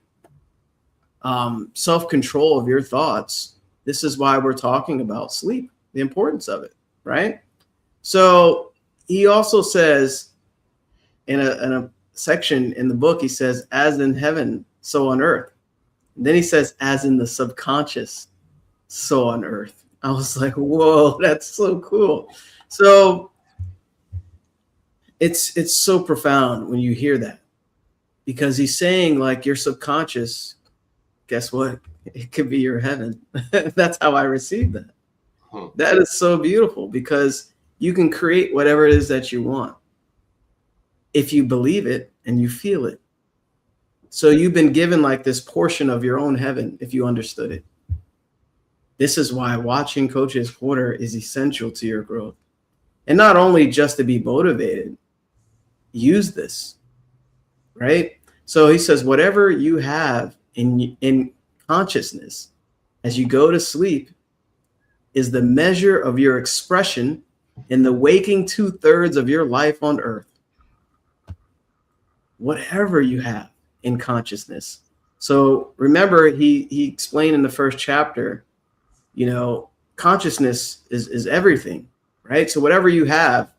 self-control of your thoughts, this is why we're talking about sleep, the importance of it, right? So he also says in a section in the book, he says, as in heaven, so on earth. And then he says, as in the subconscious, so on earth. I was like, whoa, that's so cool. So it's so profound when you hear that, because he's saying, like, your subconscious, guess what? It could be your heaven. That's how I received that. That is so beautiful, because you can create whatever it is that you want if you believe it and you feel it. So you've been given like this portion of your own heaven if you understood it. This is why watching Coach's Corner is essential to your growth. And not only just to be motivated, use this, right? So he says, whatever you have in consciousness as you go to sleep is the measure of your expression in the waking 2/3 of your life on earth. Whatever you have in consciousness. So remember, he explained in the first chapter, consciousness is everything, right? So whatever you have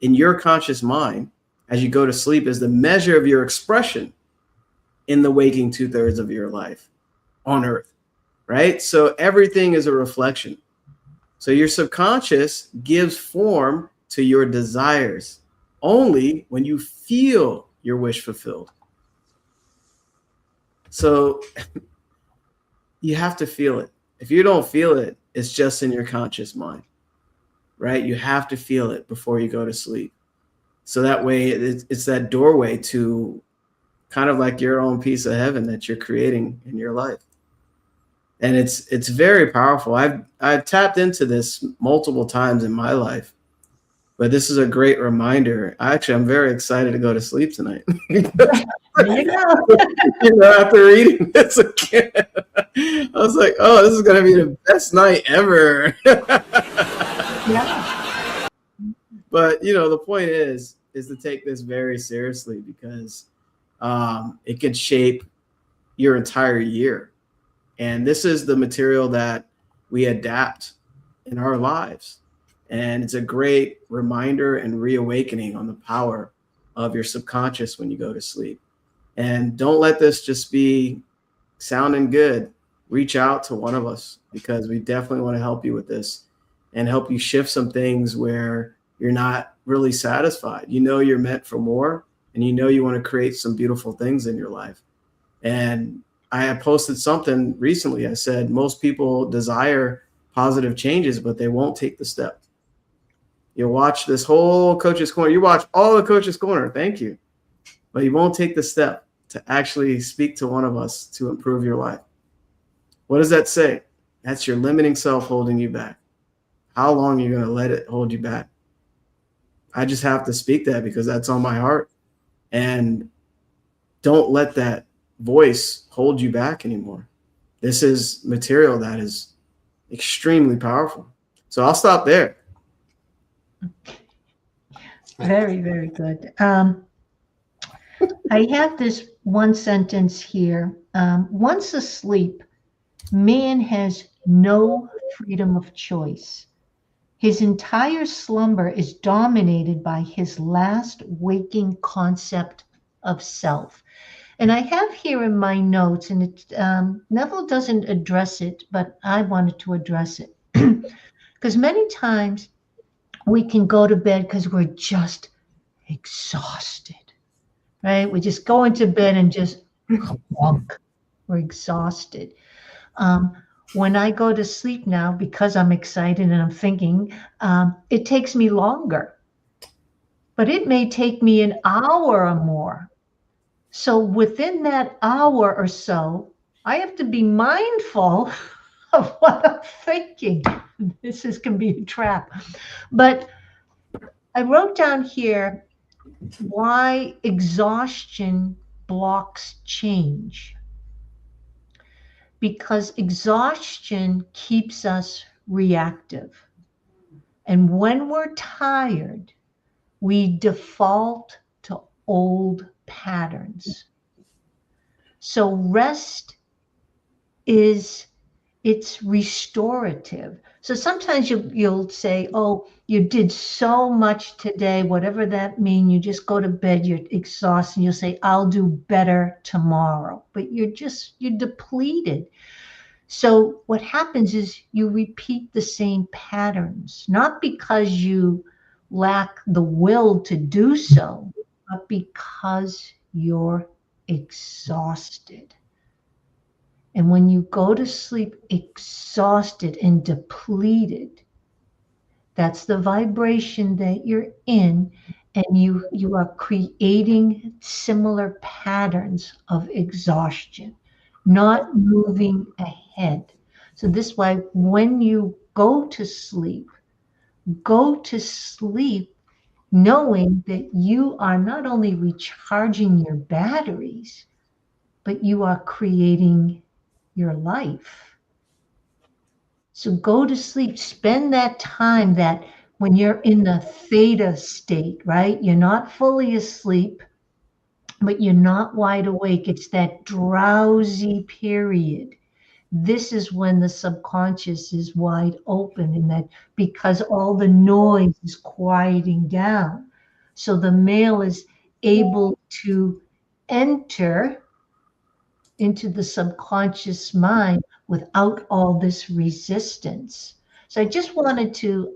in your conscious mind as you go to sleep is the measure of your expression in the waking 2/3 of your life on earth, right? So everything is a reflection. So your subconscious gives form to your desires only when you feel your wish fulfilled. So you have to feel it. If you don't feel it, it's just in your conscious mind, right? You have to feel it before you go to sleep. So that way it's that doorway to kind of like your own piece of heaven that you're creating in your life. And it's very powerful. I've tapped into this multiple times in my life, but this is a great reminder. I'm very excited to go to sleep tonight. There you go. After reading this again, I was like, oh, this is going to be the best night ever. Yeah. But, the point is to take this very seriously, because it could shape your entire year. And this is the material that we adapt in our lives. And it's a great reminder and reawakening on the power of your subconscious when you go to sleep. And don't let this just be sounding good. Reach out to one of us, because we definitely want to help you with this and help you shift some things where you're not really satisfied. You're meant for more, and you want to create some beautiful things in your life. And I had posted something recently. I said, most people desire positive changes, but they won't take the step. You watch this whole Coach's Corner. You watch all the Coach's Corner. Thank you. But you won't take the step to actually speak to one of us to improve your life. What does that say? That's your limiting self holding you back. how long are you going to let it hold you back? I just have to speak that because that's on my heart. And don't let that voice hold you back anymore. This is material that is extremely powerful. So I'll stop there. Very, very good. I have this one sentence here. Once asleep, man has no freedom of choice. His entire slumber is dominated by his last waking concept of self. And I have here in my notes, and Neville doesn't address it, but I wanted to address it. Because many times we can go to bed because we're just exhausted, right? We just go into bed and just wonk. We're exhausted. When I go to sleep now, because I'm excited and I'm thinking, it takes me longer. But it may take me an hour or more. So within that hour or so, I have to be mindful of what I'm thinking. Can be a trap. But I wrote down here why exhaustion blocks change. Because exhaustion keeps us reactive. And when we're tired, we default to old patterns. So rest it's restorative. So sometimes you'll say, oh, you did so much today, whatever that means, you just go to bed, you're exhausted, you'll say, I'll do better tomorrow. But you're depleted. So what happens is you repeat the same patterns, not because you lack the will to do so, but because you're exhausted. And when you go to sleep exhausted and depleted, that's the vibration that you're in, and you are creating similar patterns of exhaustion, not moving ahead. So this is why when you go to sleep knowing that you are not only recharging your batteries, but you are creating your life. So go to sleep, spend that time that when you're in the theta state, right? You're not fully asleep, but you're not wide awake. It's that drowsy period. This is when the subconscious is wide open, and that because all the noise is quieting down. So the male is able to enter into the subconscious mind without all this resistance. So I just wanted to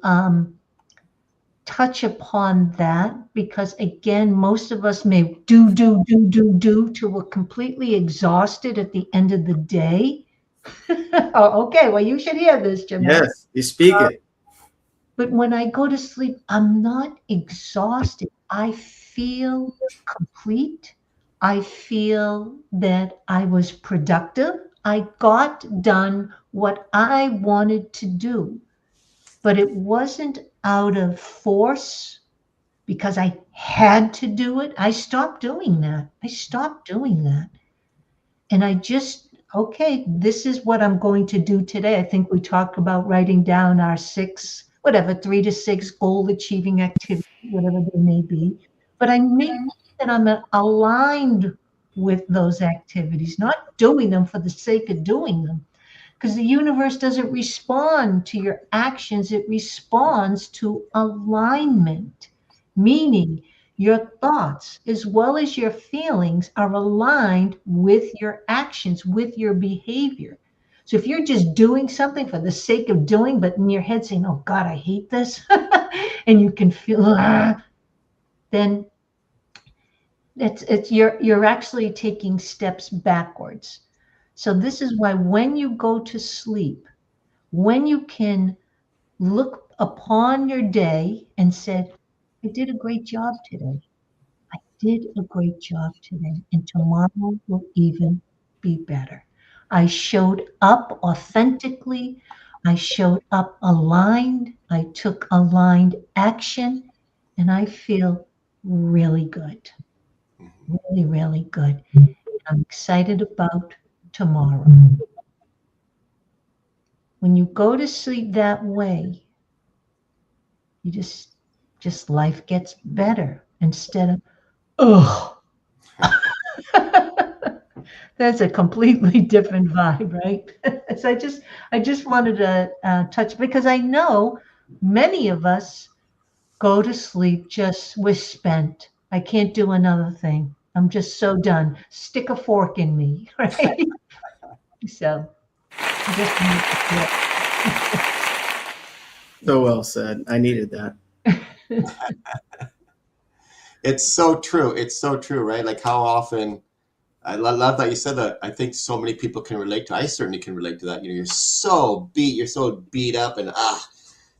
touch upon that, because again, most of us may do till we're completely exhausted at the end of the day. Oh, okay, well, you should hear this, Jim. Yes, you speak it. But when I go to sleep, I'm not exhausted. I feel complete. I feel that I was productive. I got done what I wanted to do, but it wasn't out of force because I had to do it. I stopped doing that. And I just, okay, this is what I'm going to do today. I think we talked about writing down our 3 to 6 goal achieving activities, whatever they may be. But I make that I'm aligned with those activities, not doing them for the sake of doing them. Because the universe doesn't respond to your actions, it responds to alignment, meaning your thoughts as well as your feelings are aligned with your actions, with your behavior. So if you're just doing something for the sake of doing, but in your head saying, oh God, I hate this, and you can feel, then you're actually taking steps backwards. So this is why when you go to sleep, when you can look upon your day and said, I did a great job today. I did a great job today, and tomorrow will even be better. I showed up authentically I showed up aligned. I took aligned action, and I feel really good. Really, really good. I'm excited about tomorrow. When you go to sleep that way, you just life gets better instead of, oh. That's a completely different vibe, right? So I just wanted to touch, because I know many of us go to sleep just, we're spent. I can't do another thing. I'm just so done. Stick a fork in me, right? So just wanted to share. So well said. I needed that. It's so true. It's so true, right? Like how often I love that you said that. I think so many people can relate to. I certainly can relate to that. You know, you're so beat up, and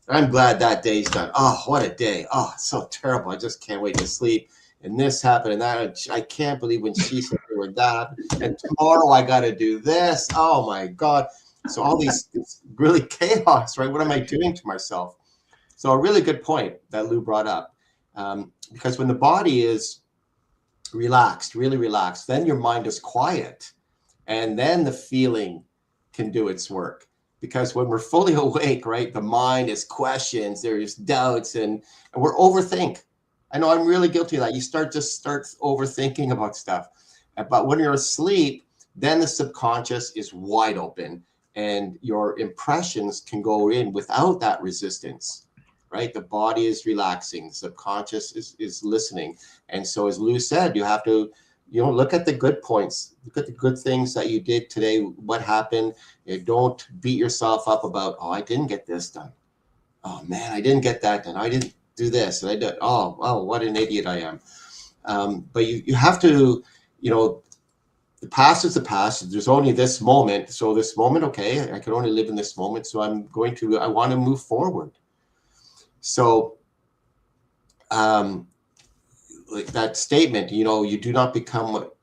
I'm glad that day's done. Oh, what a day! Oh, it's so terrible. I just can't wait to sleep. And this happened, and that. I can't believe when she said or that. And tomorrow I got to do this. Oh my God! So all these, it's really chaos, right? What am I doing to myself? So a really good point that Lou brought up, because when the body is relaxed, really relaxed, then your mind is quiet, and then the feeling can do its work. Because when we're fully awake, right, the mind is questions, there's doubts, and we're overthink. I know I'm really guilty of that. You start overthinking about stuff. But when you're asleep, then the subconscious is wide open, and your impressions can go in without that resistance. Right, the body is relaxing, the subconscious is listening, and so as Lou said, you have to, look at the good points, look at the good things that you did today. What happened? Don't beat yourself up about, oh, I didn't get this done. Oh man, I didn't get that done. I didn't do this, and I did. Oh, what an idiot I am. But you have to, the past is the past. There's only this moment. So this moment, okay, I can only live in this moment. So I want to move forward. So, like that statement, you do not become what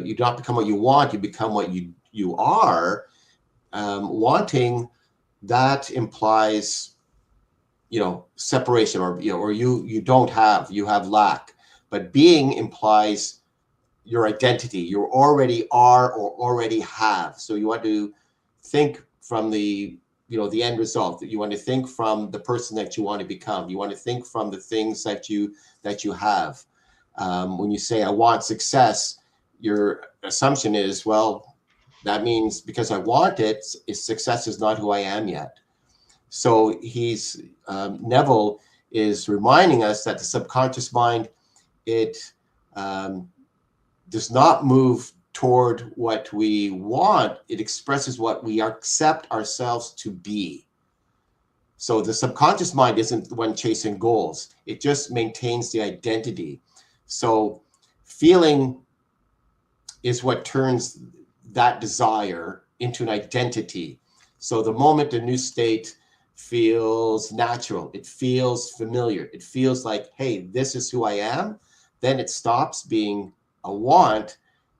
you want. You become what you are. Wanting, that implies, separation, or you don't have, you have lack. But being implies your identity. You already are or already have. So you want to think from the end result. That you want to think from the person that you want to become. You want to think from the things that you have. When you say I want success, your assumption is, well, that means because I want it, success is not who I am yet. So Neville is reminding us that the subconscious mind, it does not move toward what we want. It expresses what we accept ourselves to be. So the subconscious mind isn't the one chasing goals. It just maintains the identity. So feeling is what turns that desire into an identity. So the moment a new state feels natural, it feels familiar, it feels like, hey, this is who I am, then it stops being a want,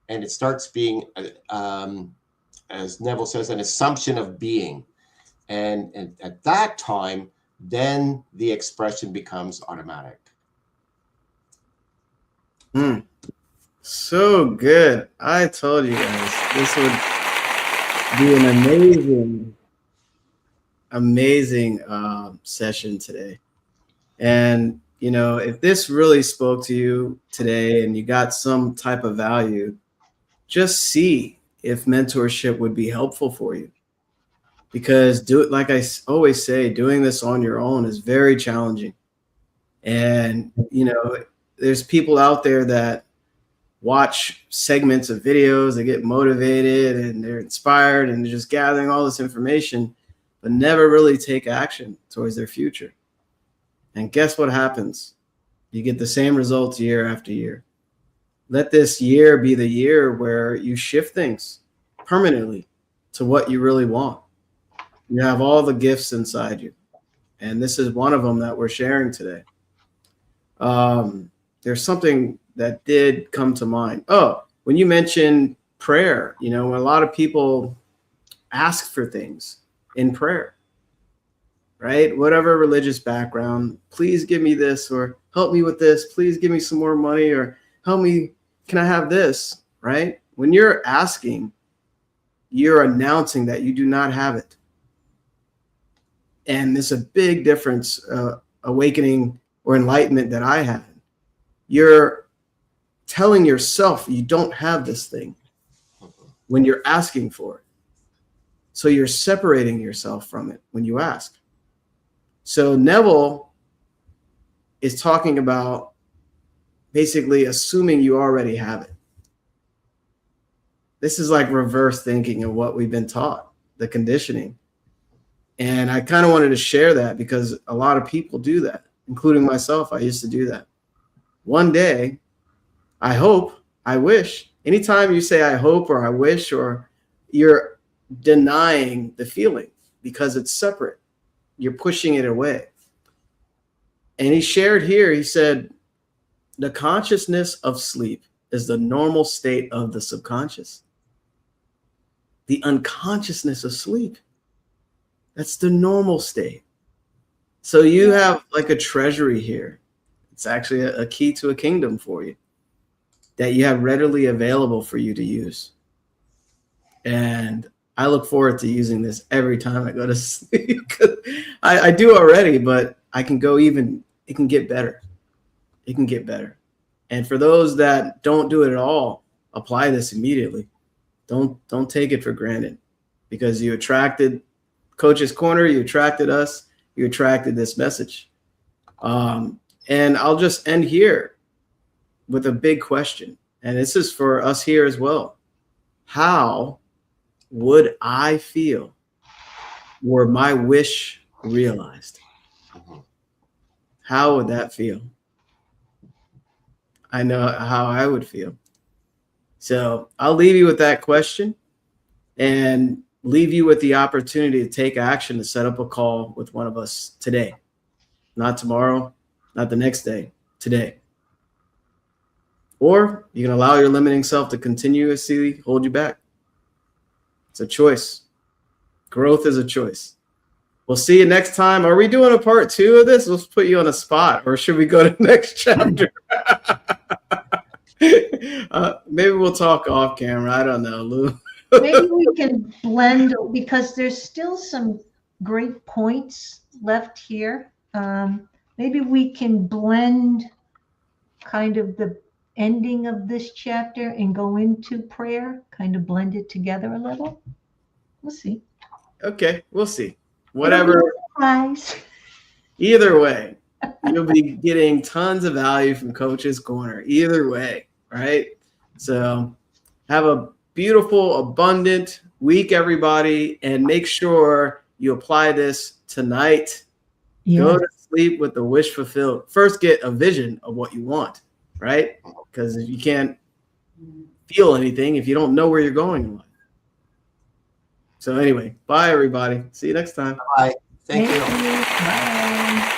and it starts being, as Neville says, an assumption of being. And at that time, then the expression becomes automatic. So good. I told you guys this would be an amazing session today. And if this really spoke to you today and you got some type of value, just see if mentorship would be helpful for you. Because like I always say, doing this on your own is very challenging. And, there's people out there that watch segments of videos, they get motivated and they're inspired and they're just gathering all this information, but never really take action towards their future. And guess what happens? You get the same results year after year. Let this year be the year where you shift things permanently to what you really want. You have all the gifts inside you. And this is one of them that we're sharing today. There's something that did come to mind. Oh, when you mentioned prayer, when a lot of people ask for things in prayer, right? Whatever religious background, please give me this, or help me with this. Please give me some more money, or help me. Can I have this, right? When you're asking, you're announcing that you do not have it. And it's a big difference, awakening or enlightenment that I had. You're telling yourself you don't have this thing when you're asking for it. So you're separating yourself from it when you ask. So Neville is talking about basically assuming you already have it. This is like reverse thinking of what we've been taught, the conditioning. And I kind of wanted to share that because a lot of people do that, including myself. I used to do that. One day, I hope, I wish. Anytime you say I hope or I wish, or you're denying the feeling because it's separate. You're pushing it away. And he shared here, he said, the consciousness of sleep is the normal state of the subconscious. The unconsciousness of sleep, that's the normal state. So you have like a treasury here. It's actually a key to a kingdom for you that you have readily available for you to use. And I look forward to using this every time I go to sleep. I do already, but I can go even, it can get better. It can get better. And for those that don't do it at all, apply this immediately. Don't take it for granted, because you attracted Coach's Corner, you attracted us, you attracted this message. And I'll just end here with a big question. And this is for us here as well. How would I feel were my wish realized? How would that feel? I know how I would feel. So I'll leave you with that question and leave you with the opportunity to take action to set up a call with one of us today. Not tomorrow, not the next day, today. Or you can allow your limiting self to continuously hold you back. It's a choice. Growth is a choice. We'll see you next time. Are we doing a part 2 of this? Let's put you on a spot, or should we go to the next chapter? Maybe we'll talk off camera. I don't know, Lou. Maybe we can blend, because there's still some great points left here. Maybe we can blend kind of the ending of this chapter and go into prayer, kind of blend it together a little. We'll see. Okay, we'll see. Whatever. Surprise. Either way, you'll be getting tons of value from Coach's Corner. Either way, right? So have a beautiful, abundant week, everybody, and make sure you apply this tonight. Yeah. Go to sleep with the wish fulfilled. First, get a vision of what you want, right? Because you can't feel anything if you don't know where you're going in life. So anyway, bye, everybody. See you next time. Bye. Thank you. Bye.